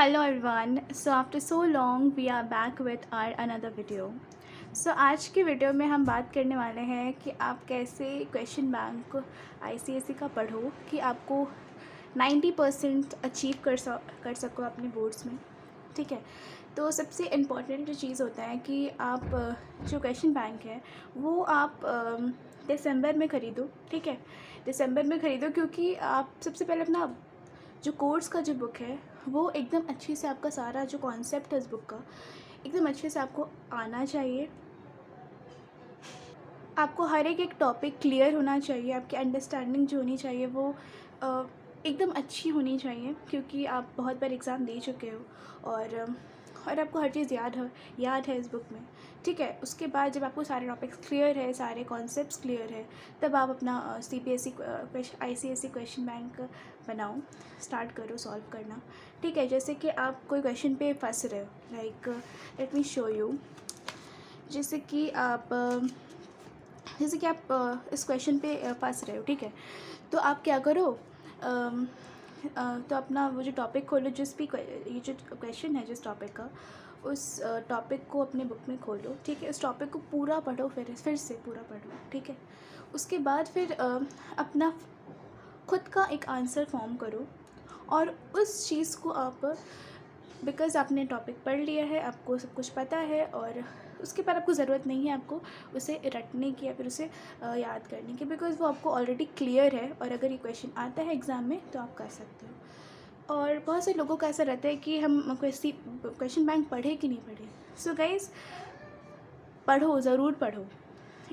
Hello everyone. So after so long we are back with our another video. So आज की video में हम बात करने वाले हैं कि आप कैसे क्वेश्चन बैंक आईसीएसई का पढ़ो कि आपको 90% अचीव कर सको अपने बोर्ड्स में। ठीक है, तो सबसे इम्पॉर्टेंट जो चीज़ होता है कि आप जो क्वेश्चन बैंक है वो आप दिसंबर में ख़रीदो। ठीक है, दिसंबर में ख़रीदो क्योंकि आप सबसे पहले अपना जो कोर्स का जो बुक है वो एकदम अच्छे से आपका सारा जो कॉन्सेप्ट है इस बुक का एकदम अच्छे से आपको आना चाहिए। आपको हर एक टॉपिक क्लियर होना चाहिए, आपकी अंडरस्टैंडिंग जो होनी चाहिए वो एकदम अच्छी होनी चाहिए क्योंकि आप बहुत बार एग्ज़ाम दे चुके हो और आपको हर चीज़ याद है इस बुक में। ठीक है, उसके बाद जब आपको सारे टॉपिक्स क्लियर है, सारे कॉन्सेप्ट्स क्लियर है, तब आप अपना सीबीएसई आईसीएसई क्वेश्चन बैंक बनाओ, स्टार्ट करो सॉल्व करना। ठीक है, जैसे कि आप कोई क्वेश्चन पे फंस रहे हो, like let me show you. जैसे कि आप इस क्वेश्चन पे फंस रहे हो। ठीक है, तो आप क्या करो, तो अपना वो जो टॉपिक खोलो, ये जो क्वेश्चन है जिस टॉपिक का, उस टॉपिक को अपने बुक में खोलो। ठीक है, उस टॉपिक को पूरा पढ़ो, फिर से पूरा पढ़ो। ठीक है, उसके बाद फिर अपना खुद का एक आंसर फॉर्म करो और उस चीज़ को आप, बिकॉज़ आपने टॉपिक पढ़ लिया है, आपको सब कुछ पता है और उसके बाद आपको ज़रूरत नहीं है आपको उसे रटने की या फिर उसे याद करने की, बिकॉज़ वो आपको ऑलरेडी क्लियर है और अगर ये क्वेश्चन आता है एग्ज़ाम में तो आप कर सकते हो। और बहुत से लोगों का ऐसा रहता है कि हम क्वेश्चन बैंक पढ़े कि नहीं पढ़े। सो गाइज़, पढ़ो, ज़रूर पढ़ो।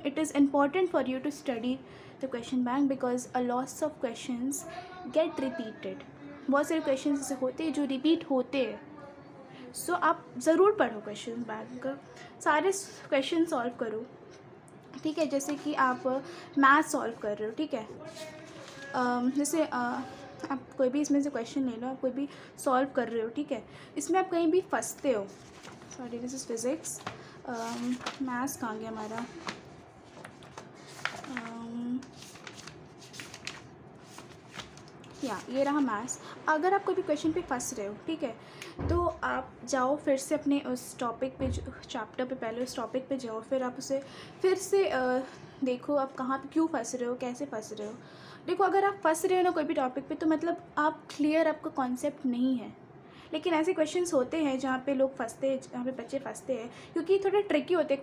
It is important for you to study the question bank because a lots of questions get repeated. बहुत सारे क्वेश्चंस ऐसे होते हैं जो रिपीट होते हैं। सो आप ज़रूर पढ़ो क्वेश्चन बैंक, सारे क्वेश्चन सॉल्व करो। ठीक है, जैसे कि आप मैथ सॉल्व कर रहे हो। ठीक है, जैसे आप कोई भी इसमें से क्वेश्चन ले लो, आप कोई भी सॉल्व कर रहे हो। ठीक है, इसमें आप कहीं भी फंसते हो, sorry this is physics, maths कहाँ गया हमारा, ये रहा मैथ्स। अगर आप कोई भी क्वेश्चन पे फंस रहे हो, ठीक है, तो आप जाओ फिर से अपने उस टॉपिक पे, जो चैप्टर पे, पहले उस टॉपिक पे जाओ, फिर आप उसे फिर से देखो आप कहाँ पे क्यों फंस रहे हो, कैसे फंस रहे हो। देखो, अगर आप फंस रहे हो ना कोई भी टॉपिक पे, तो मतलब आप क्लियर, आपका कॉन्सेप्ट नहीं है। लेकिन ऐसे क्वेश्चंस होते हैं जहाँ पे लोग फंसते हैं, जहाँ पे बच्चे फंसते हैं, क्योंकि थोड़े ट्रिकी होते हैं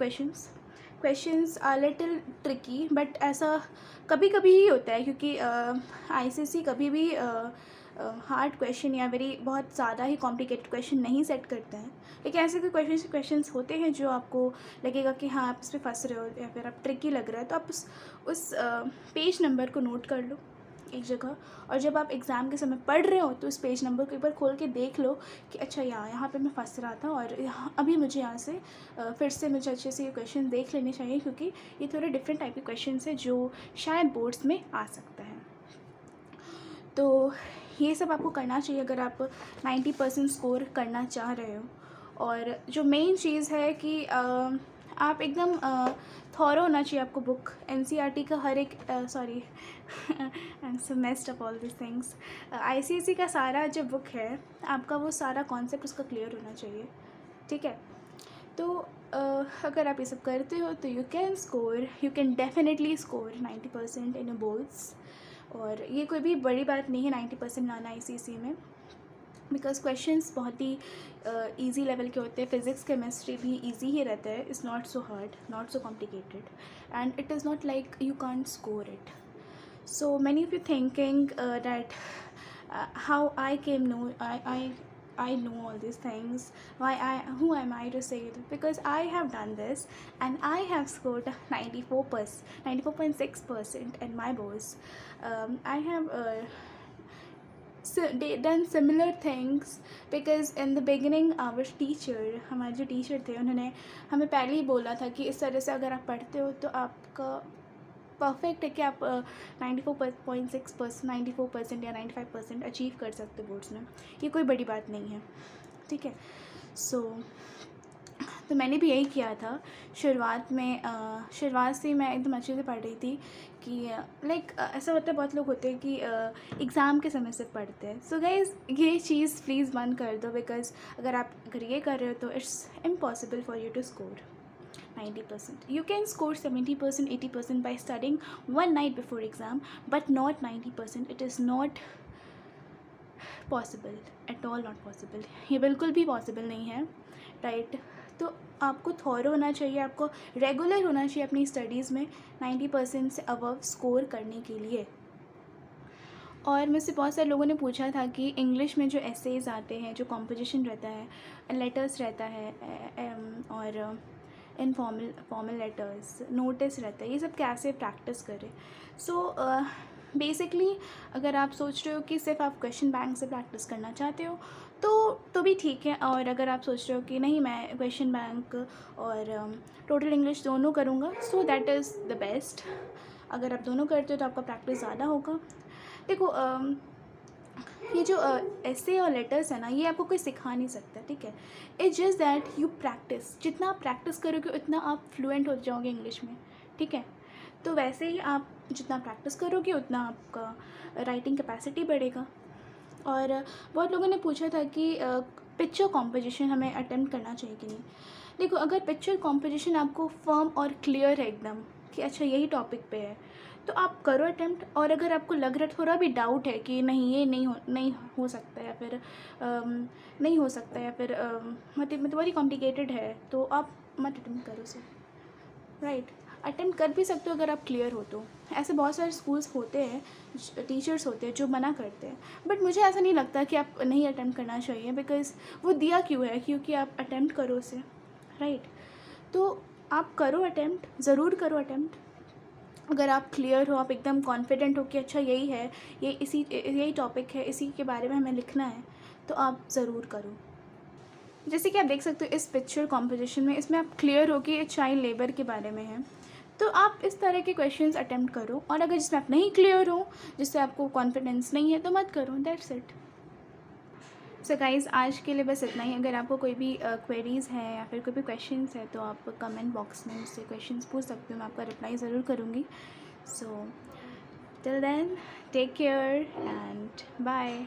questions are little tricky, but ऐसा कभी कभी ही होता है क्योंकि आईसीएसई कभी भी हार्ड क्वेश्चन या बहुत ज़्यादा ही कॉम्प्लिकेटेड क्वेश्चन नहीं सेट करते हैं। लेकिन ऐसे कोई क्वेश्चंस होते हैं जो आपको लगेगा कि हाँ आप इस पर फंस रहे हो या फिर आप ट्रिकी लग रहा है, तो आप उस पेज नंबर को नोट कर लो एक जगह, और जब आप एग्ज़ाम के समय पढ़ रहे हो तो उस पेज नंबर को एक बार खोल के देख लो कि अच्छा यहाँ पे मैं फंस रहा था और यहाँ अभी मुझे यहाँ से फिर से मुझे अच्छे से ये क्वेश्चन देख लेने चाहिए, क्योंकि ये थोड़े डिफरेंट टाइप के क्वेश्चन है जो शायद बोर्ड्स में आ सकता है। तो ये सब आपको करना चाहिए अगर आप 90% स्कोर करना चाह रहे हो। और जो मेन चीज़ है कि आप एकदम थॉरो होना चाहिए आपको बुक। एनसीईआरटी का हर एक sorry I am so messed up all this things. ICSE का सारा जो बुक है आपका, वो सारा कॉन्सेप्ट उसका क्लियर होना चाहिए। ठीक है, तो अगर आप ये सब करते हो तो you can definitely score 90% in boards. और ये कोई भी बड़ी बात नहीं है 90% लाना आईसीएसई में, बिकॉज क्वेश्चंस बहुत ही इजी लेवल के होते हैं। फिज़िक्स केमिस्ट्री भी इजी ही रहता है, it's not so hard, not so complicated, and it is not like you can't score it. So many of you thinking that how I came know I know all these things. Who am I to say it? Because I have done this and I have scored 94.6% in my boards. I have done similar things because in the beginning our teacher, हमारे जो teacher थे, उन्होंने हमें पहले ही बोला था कि इस तरह से अगर आप पढ़ते हो तो आपका परफेक्ट है कि आप 94.6%, 94% या 95% अचीव कर सकते हो बोर्ड्स में। ये कोई बड़ी बात नहीं है। ठीक है, सो तो मैंने भी यही किया था। शुरुआत से मैं एकदम अच्छे से पढ़ रही थी कि लाइक ऐसा होता है, बहुत लोग होते हैं कि एग्ज़ाम के समय से पढ़ते हैं। सो गाइज़ ये चीज़ प्लीज़ बंद कर दो, बिकॉज़ अगर ये कर रहे हो तो it's impossible for you to score 90%. You can score 70%, 80% by studying one night before exam, but not 90%. It is not possible, at all not possible. ये बिल्कुल भी पॉसिबल नहीं है, राइट। तो आपको थॉरो होना चाहिए, आपको रेगुलर होना चाहिए अपनी स्टडीज़ में 90% से अबव स्कोर करने के लिए। और मुझसे बहुत सारे लोगों ने पूछा था कि इंग्लिश में जो एसेज आते हैं, जो कॉम्पोजिशन रहता है, लेटर्स रहता है, और फॉर्मल लेटर्स, नोटिस रहता है, ये सब कैसे प्रैक्टिस करें। सो बेसिकली अगर आप सोच रहे हो कि सिर्फ आप क्वेश्चन बैंक से प्रैक्टिस करना चाहते हो तो भी ठीक है। और अगर आप सोच रहे हो कि नहीं, मैं क्वेश्चन बैंक और टोटल इंग्लिश दोनों करूँगा, so that is the best. अगर आप दोनों करते हो तो आपका प्रैक्टिस ज़्यादा होगा। देखो ये जो एसे और लेटर्स है ना, ये आपको कोई सिखा नहीं सकता, ठीक है। It's just that you practice. जितना आप प्रैक्टिस करोगे उतना आप फ्लुएंट हो जाओगे इंग्लिश में, ठीक है। तो वैसे ही आप जितना प्रैक्टिस करोगे उतना आपका राइटिंग कैपेसिटी बढ़ेगा। और बहुत लोगों ने पूछा था कि पिक्चर कॉम्पोजिशन हमें अटेम्प्ट करना चाहिए कि नहीं। देखो, अगर पिक्चर कॉम्पोजिशन आपको फर्म और क्लियर है एकदम कि अच्छा यही टॉपिक पे है, तो आप करो अटेम्प्ट। और अगर आपको लग रहा है, थोड़ा भी डाउट है कि नहीं ये नहीं हो सकता, या फिर नहीं हो सकता, या फिर मतलब बहुत कॉम्प्लिकेटेड है, तो आप मत अटेम्प्ट करो उसे, राइट। अटेम्प्ट कर भी सकते हो अगर आप क्लियर हो तो। ऐसे बहुत सारे स्कूल्स होते हैं, टीचर्स होते हैं जो मना करते हैं, बट मुझे ऐसा नहीं लगता कि आप नहीं अटेम्प्ट करना चाहिए, बिकॉज़ वो दिया क्यों है, क्योंकि आप अटेम्प्ट करो उसे, राइट। तो आप करो अटेम्प्ट, ज़रूर करो अटेम्प्ट। अगर आप क्लियर हो, आप एकदम कॉन्फिडेंट हो कि अच्छा यही है, यही टॉपिक है, इसी के बारे में हमें लिखना है, तो आप ज़रूर करो। जैसे कि आप देख सकते हो इस पिक्चर कॉम्पोजिशन में, इसमें आप क्लियर हो कि ये चाइल्ड लेबर के बारे में है, तो आप इस तरह के क्वेश्चंस अटेम्प्ट करो। और अगर जिसमें आप नहीं क्लियर हो, जिससे आपको कॉन्फिडेंस नहीं है, तो मत करो, दैट्स इट। सो गाइज़, आज के लिए बस इतना ही। अगर आपको कोई भी क्वेरीज़ है या फिर कोई भी क्वेश्चंस है, तो आप कमेंट बॉक्स में मुझसे क्वेश्चंस पूछ सकते हो, मैं आपका रिप्लाई ज़रूर करूँगी। So till then, take care and bye.